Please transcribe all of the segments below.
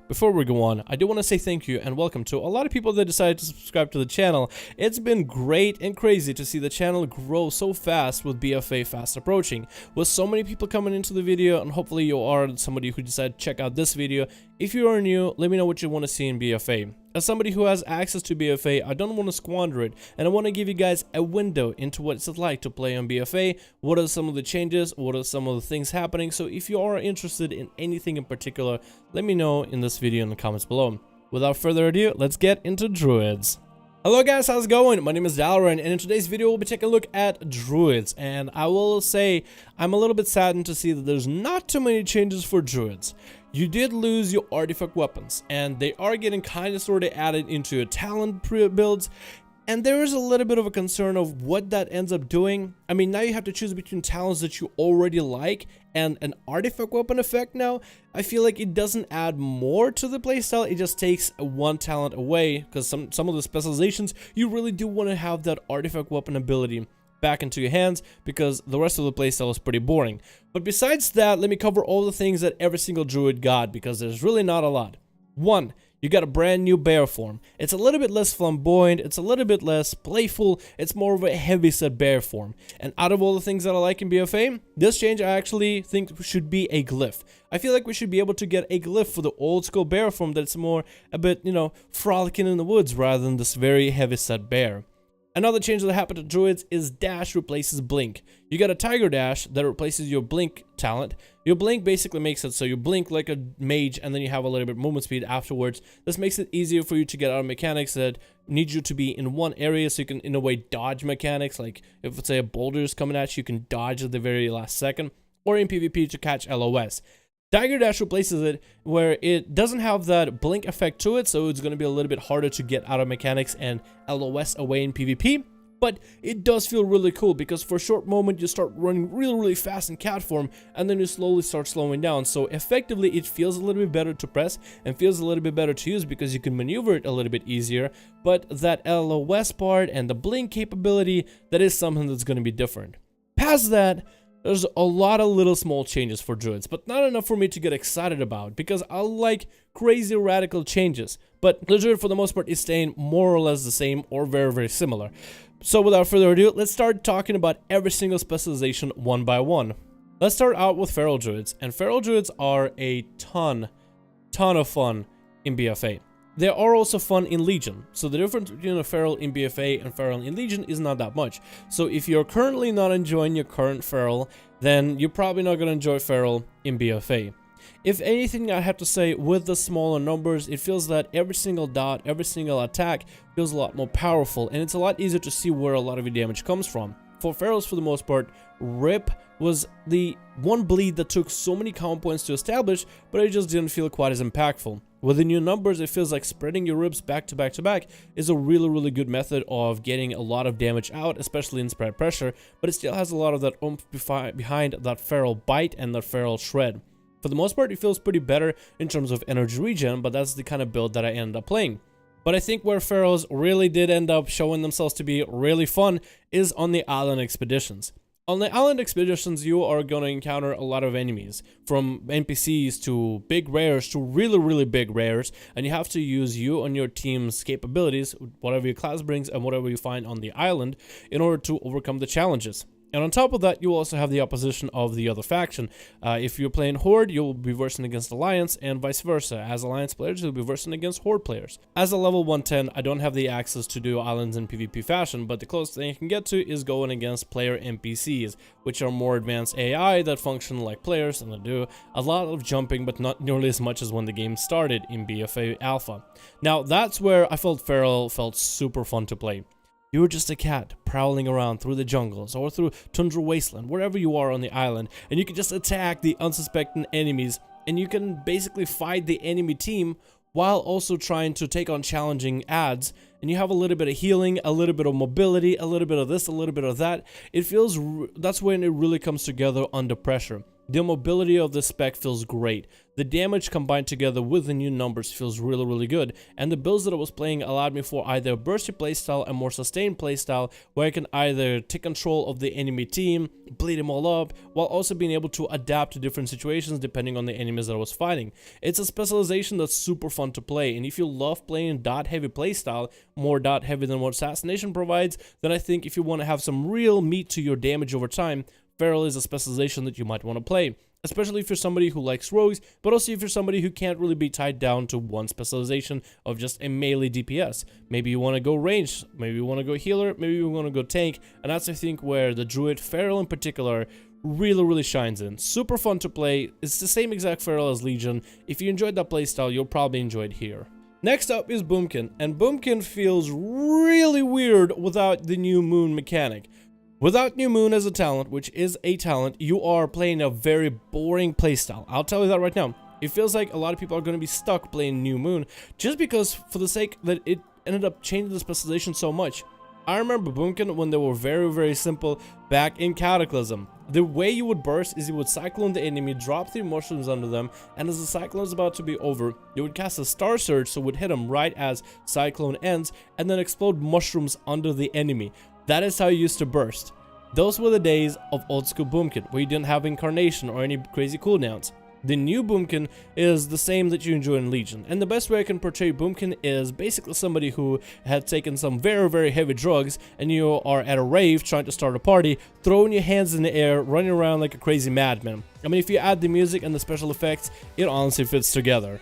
Before we go on, I do want to say thank you and welcome to a lot of people that decided to subscribe to the channel. It's been great and crazy to see the channel grow so fast with BFA fast approaching. With so many people coming into the video, and hopefully you are somebody who decided to check out this video. If you are new, let me know what you want to see in BFA. As somebody who has access to BFA, I don't want to squander it, and I want to give you guys a window into what it's like to play on BFA, what are some of the changes, what are some of the things happening. So if you are interested in anything in particular, let me know in this video in the comments below. Without further ado, let's get into Druids. Hello guys, how's it going? My name is Dalran, and in today's video we'll be taking a look at Druids, and I will say I'm a little bit saddened to see that there's not too many changes for Druids. You did lose your artifact weapons, and they are getting kind of sort of added into your talent builds, and there is a little bit of a concern of what that ends up doing. I mean, now you have to choose between talents that you already like and an artifact weapon effect now. I feel like it doesn't add more to the playstyle, it just takes one talent away, because some of the specializations, you really do want to have that artifact weapon ability back into your hands, because the rest of the playstyle is pretty boring. But besides that, let me cover all the things that every single druid got, because there's really not a lot. 1. You got a brand new bear form. It's a little bit less flamboyant, it's a little bit less playful, it's more of a heavy-set bear form. And out of all the things that I like in BFA, this change I actually think should be a glyph. I feel like we should be able to get a glyph for the old school bear form that's more a bit, you know, frolicking in the woods rather than this very heavy-set bear. Another change that happened to Druids is Dash replaces Blink. You got a Tiger Dash that replaces your Blink talent. Your Blink basically makes it so you blink like a mage and then you have a little bit movement speed afterwards. This makes it easier for you to get out of mechanics that need you to be in one area, so you can in a way dodge mechanics. Like if let's say a boulder is coming at you, you can dodge at the very last second, or in PvP to catch LOS. Tiger Dash replaces it where it doesn't have that blink effect to it, so it's going to be a little bit harder to get out of mechanics and LOS away in PvP. But it does feel really cool, because for a short moment you start running really fast in cat form, and then you slowly start slowing down. So effectively it feels a little bit better to press and feels a little bit better to use, because you can maneuver it a little bit easier. But that LOS part and the blink capability, that is something that's going to be different. Past that, there's a lot of little small changes for Druids, but not enough for me to get excited about, because I like crazy radical changes. But the Druid for the most part is staying more or less the same or very similar. So without further ado, let's start talking about every single specialization one by one. Let's start out with Feral Druids, and Feral Druids are a ton of fun in BFA. They are also fun in Legion, so the difference between a Feral in BFA and Feral in Legion is not that much. So if you're currently not enjoying your current Feral, then you're probably not going to enjoy Feral in BFA. If anything, I have to say, with the smaller numbers, it feels that every single dot, every single attack feels a lot more powerful, and it's a lot easier to see where a lot of your damage comes from. For Ferals, for the most part, Rip was the one bleed that took so many common points to establish, but it just didn't feel quite as impactful. With the new numbers, it feels like spreading your Rips back to back is a really good method of getting a lot of damage out, especially in spread pressure, but it still has a lot of that oomph behind that Feral Bite and that Feral Shred. For the most part, it feels pretty better in terms of energy regen, but that's the kind of build that I ended up playing. But I think where Ferals really did end up showing themselves to be really fun is on the island expeditions. On the island expeditions, you are going to encounter a lot of enemies, from NPCs to big rares to really big rares, and you have to use you and your team's capabilities, whatever your class brings and whatever you find on the island, in order to overcome the challenges. And on top of that, you also have the opposition of the other faction. If you're playing Horde, you'll be versing against Alliance, and vice versa. As Alliance players, you'll be versing against Horde players. As a level 110, I don't have the access to do islands in PvP fashion, but the closest thing you can get to is going against player NPCs, which are more advanced AI that function like players, and they do a lot of jumping, but not nearly as much as when the game started in BFA Alpha. Now, that's where I felt Feral felt super fun to play. You were just a cat prowling around through the jungles or through Tundra Wasteland, wherever you are on the island, and you can just attack the unsuspecting enemies, and you can basically fight the enemy team while also trying to take on challenging adds, and you have a little bit of healing, a little bit of mobility, a little bit of this, a little bit of that. It feels, that's when it really comes together under pressure. The mobility of the spec feels great. The damage combined together with the new numbers feels really, really good. And the builds that I was playing allowed me for either a bursty playstyle, a more sustained playstyle, where I can either take control of the enemy team, bleed them all up, while also being able to adapt to different situations depending on the enemies that I was fighting. It's a specialization that's super fun to play, and if you love playing dot heavy playstyle, more dot heavy than what Assassination provides, then I think if you want to have some real meat to your damage over time, Feral is a specialization that you might want to play, especially if you're somebody who likes rogues, but also if you're somebody who can't really be tied down to one specialization of just a melee DPS. Maybe you want to go ranged, maybe you want to go healer, maybe you want to go tank, and that's I think where the Druid, Feral in particular, really shines in. Super fun to play. It's the same exact Feral as Legion. If you enjoyed that playstyle, you'll probably enjoy it here. Next up is Boomkin, and Boomkin feels really weird without the new moon mechanic. Without New Moon as a talent, which is a talent, you are playing a very boring playstyle. I'll tell you that right now. It feels like a lot of people are going to be stuck playing New Moon just because for the sake that it ended up changing the specialization so much. I remember Boomkin when they were very simple back in Cataclysm. The way you would burst is you would cyclone the enemy, drop 3 mushrooms under them, and as the cyclone is about to be over, you would cast a Star Surge so it would hit them right as cyclone ends, and then explode mushrooms under the enemy. That is how you used to burst. Those were the days of old school Boomkin, where you didn't have incarnation or any crazy cooldowns. The new Boomkin is the same that you enjoy in Legion, and the best way I can portray Boomkin is basically somebody who had taken some very heavy drugs, and you are at a rave trying to start a party, throwing your hands in the air, running around like a crazy madman. I mean, if you add the music and the special effects, it honestly fits together.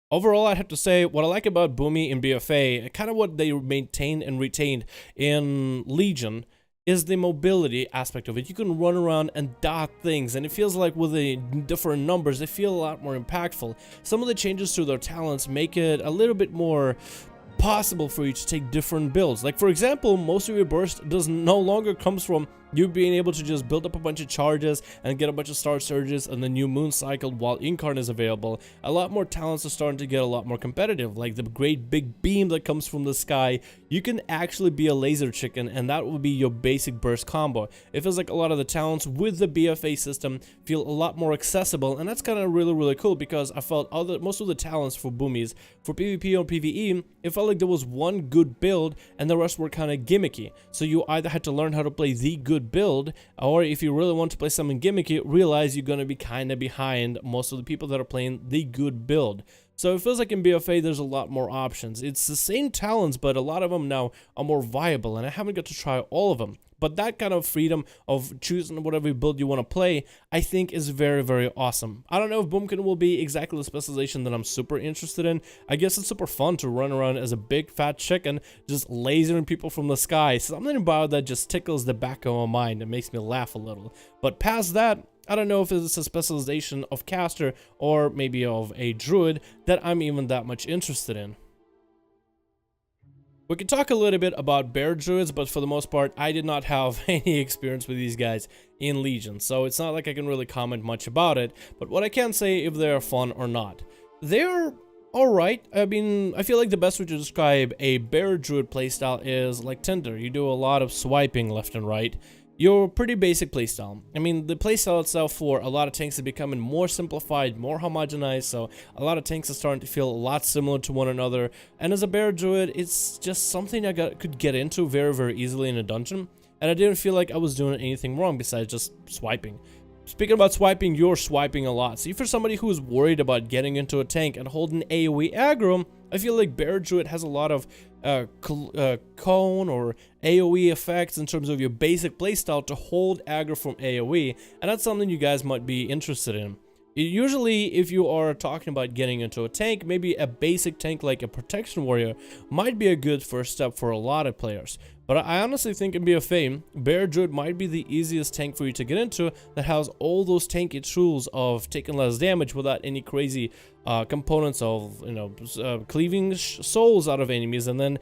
Overall, I'd have to say what I like about Boomy in BFA, kind of what they maintained and retained in Legion, is the mobility aspect of it. You can run around and dot things, and it feels like with the different numbers, they feel a lot more impactful. Some of the changes to their talents make it a little bit more possible for you to take different builds. Like for example, most of your burst no longer comes from you being able to just build up a bunch of charges and get a bunch of Star Surges and the new moon cycle while Incarn is available. A lot more talents are starting to get a lot more competitive, like the great big beam that comes from the sky. You can actually be a laser chicken, and that will be your basic burst combo. It feels like a lot of the talents with the BFA system feel a lot more accessible, and that's kind of really cool, because I felt most of the talents for Boomies, for PvP or PvE, it felt like there was one good build and the rest were kind of gimmicky. So you either had to learn how to play the good build, or if you really want to play something gimmicky, realize you're going to be kind of behind most of the people that are playing the good build. So it feels like in BFA there's a lot more options. It's the same talents, but a lot of them now are more viable, and I haven't got to try all of them. But that kind of freedom of choosing whatever build you want to play, I think is very awesome. I don't know if Boomkin will be exactly the specialization that I'm super interested in. I guess it's super fun to run around as a big fat chicken, just lasering people from the sky. Something about that just tickles the back of my mind and makes me laugh a little. But past that, I don't know if it's a specialization of caster or maybe of a druid that I'm even that much interested in. We could talk a little bit about bear druids, but for the most part, I did not have any experience with these guys in Legion, so it's not like I can really comment much about it. But what I can say if they're fun or not, they're alright. I mean, I feel like the best way to describe a bear druid playstyle is like Tinder. You do a lot of swiping left and right. Your pretty basic playstyle. I mean, the playstyle itself for a lot of tanks is becoming more simplified, more homogenized, so a lot of tanks are starting to feel a lot similar to one another. And as a bear druid, it's just something I could get into very easily in a dungeon, and I didn't feel like I was doing anything wrong besides just swiping. Speaking about swiping, you're swiping a lot. So if you're somebody who's worried about getting into a tank and holding AoE aggro, I feel like Bear Druid has a lot of cone or AoE effects in terms of your basic playstyle to hold aggro from AoE, and that's something you guys might be interested in. Usually, if you are talking about getting into a tank, maybe a basic tank like a Protection Warrior might be a good first step for a lot of players. But I honestly think in BFA, Bear Druid might be the easiest tank for you to get into that has all those tanky tools of taking less damage without any crazy components of, cleaving souls out of enemies and then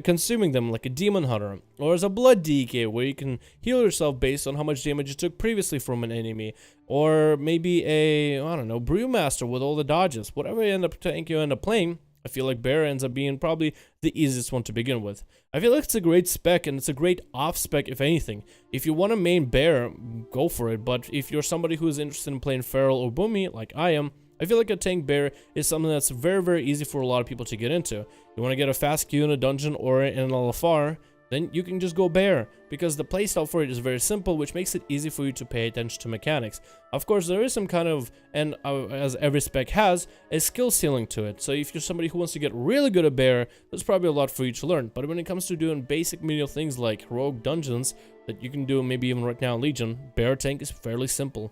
consuming them like a Demon Hunter. Or as a Blood DK where you can heal yourself based on how much damage you took previously from an enemy. Or maybe a, I don't know, Brewmaster with all the dodges. Whatever tank you end up playing, I feel like Bear ends up being probably the easiest one to begin with. I feel like it's a great spec and it's a great off spec if anything. If you want to main Bear, go for it, but if you're somebody who is interested in playing Feral or Boomy, like I am, I feel like a tank Bear is something that's very, very easy for a lot of people to get into. You want to get a fast Q in a dungeon or in an LFR, then you can just go Bear, because the playstyle for it is very simple, which makes it easy for you to pay attention to mechanics. Of course, there is some kind of, and as every spec has, a skill ceiling to it. So if you're somebody who wants to get really good at Bear, there's probably a lot for you to learn. But when it comes to doing basic menial things like Rogue dungeons, that you can do maybe even right now in Legion, Bear tank is fairly simple.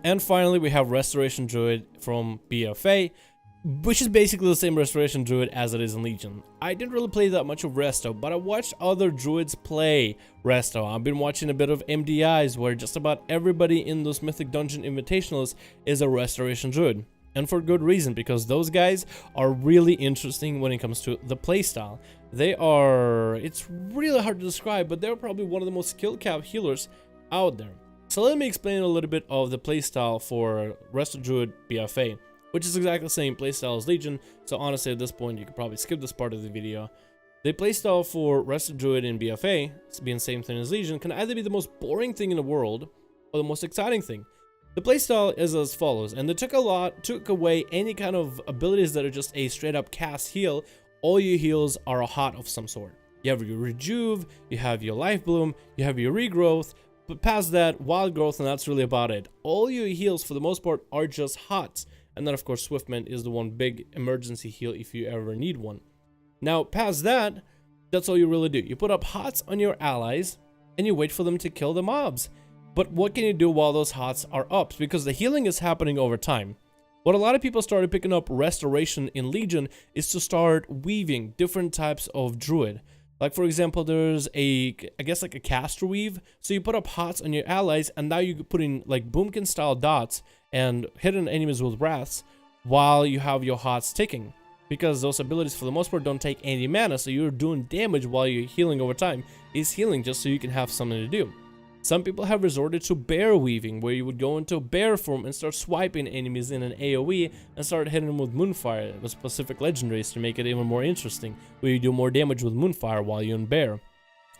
And finally, we have Restoration Druid from BFA, which is basically the same Restoration Druid as it is in Legion. I didn't really play that much of Resto, but I watched other Druids play Resto. I've been watching a bit of MDIs where just about everybody in those Mythic Dungeon Invitationals is a Restoration Druid. And for good reason, because those guys are really interesting when it comes to the playstyle. They are, it's really hard to describe, but they're probably one of the most skill cap healers out there. So let me explain a little bit of the playstyle for Resto Druid BFA, which is exactly the same playstyle as Legion, so honestly at this point you could probably skip this part of the video. The playstyle for Resto Druid in BFA, being the same thing as Legion, can either be the most boring thing in the world or the most exciting thing. The playstyle is as follows, and they took away any kind of abilities that are just a straight up cast heal. All your heals are a hot of some sort. You have your Rejuve, you have your Life Bloom, you have your Regrowth, but past that, Wild Growth, and that's really about it. All your heals for the most part are just hots. And then of course Swiftment is the one big emergency heal if you ever need one. Now past that, that's all you really do. You put up hots on your allies and you wait for them to kill the mobs. But what can you do while those hots are up? Because the healing is happening over time. What a lot of people started picking up Restoration in Legion is to start weaving different types of Druid. Like for example, there's I guess like a caster weave. So you put up hots on your allies and now you put in like Boomkin style dots and hidden enemies with wraths while you have your hots ticking. Because those abilities for the most part don't take any mana, so you're doing damage while you're healing over time. Is healing just so you can have something to do. Some people have resorted to bear weaving, where you would go into bear form and start swiping enemies in an AoE and start hitting them with Moonfire with specific legendaries to make it even more interesting, where you do more damage with Moonfire while you're in bear.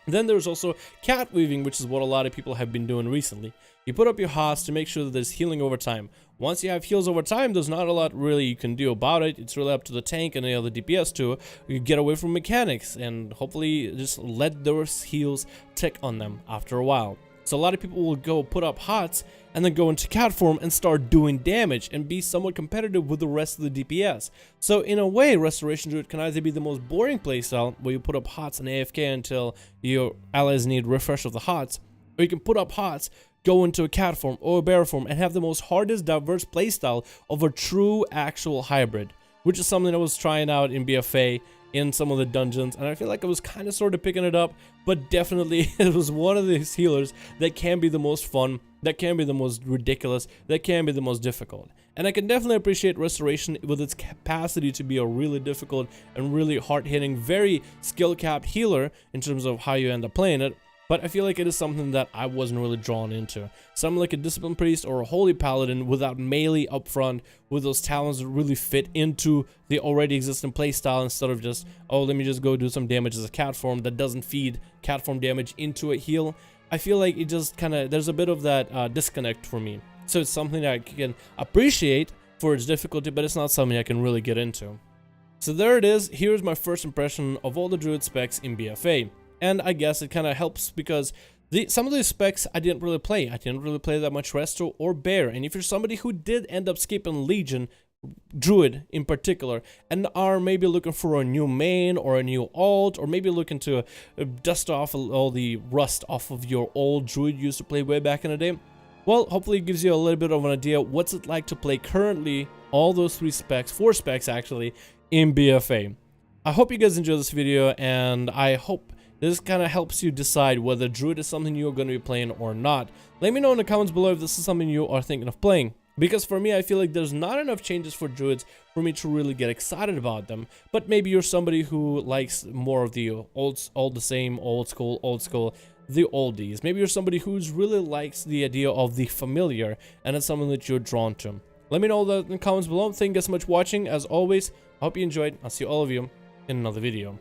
Then there's also cat weaving, which is what a lot of people have been doing recently. You put up your hots to make sure that there's healing over time. Once you have heals over time, there's not a lot really you can do about it. It's really up to the tank and the other DPS to get away from mechanics and hopefully just let those heals tick on them after a while. So a lot of people will go put up hots and then go into cat form and start doing damage and be somewhat competitive with the rest of the DPS. So in a way, Restoration Druid can either be the most boring playstyle where you put up hots and AFK until your allies need refresh of the hots, or you can put up hots, go into a cat form or a bear form and have the most hardest diverse playstyle of a true actual hybrid, which is something I was trying out in BFA in some of the dungeons, and I feel like I was kind of sort of picking it up, but definitely it was one of these healers that can be the most fun, that can be the most ridiculous, that can be the most difficult. And I can definitely appreciate Restoration with its capacity to be a really difficult and really hard-hitting, very skill-capped healer in terms of how you end up playing it. But I feel like it is something that I wasn't really drawn into. Something like a Discipline Priest or a Holy Paladin without melee up front, with those talents that really fit into the already existing playstyle instead of just, oh, let me just go do some damage as a cat form that doesn't feed cat form damage into a heal. I feel like it just kind of, there's a bit of that disconnect for me. So it's something that I can appreciate for its difficulty, but it's not something I can really get into. So there it is. Here's my first impression of all the Druid specs in BFA. And I guess it kind of helps because Some of these specs I didn't really play. I didn't really play that much Resto or Bear, and if you're somebody who did end up skipping Legion, Druid in particular, and are maybe looking for a new main or a new alt, or maybe looking to dust off all the rust off of your old Druid you used to play way back in the day, well, hopefully it gives you a little bit of an idea what's it like to play currently all those 4 specs actually, in BFA. I hope you guys enjoyed this video, and I hope this kind of helps you decide whether Druid is something you're going to be playing or not. Let me know in the comments below if this is something you are thinking of playing. Because for me, I feel like there's not enough changes for Druids for me to really get excited about them. But maybe you're somebody who likes more of the old school, the oldies. Maybe you're somebody who's really likes the idea of the familiar, and it's something that you're drawn to. Let me know that in the comments below. Thank you guys so much for watching. As always, I hope you enjoyed. I'll see all of you in another video.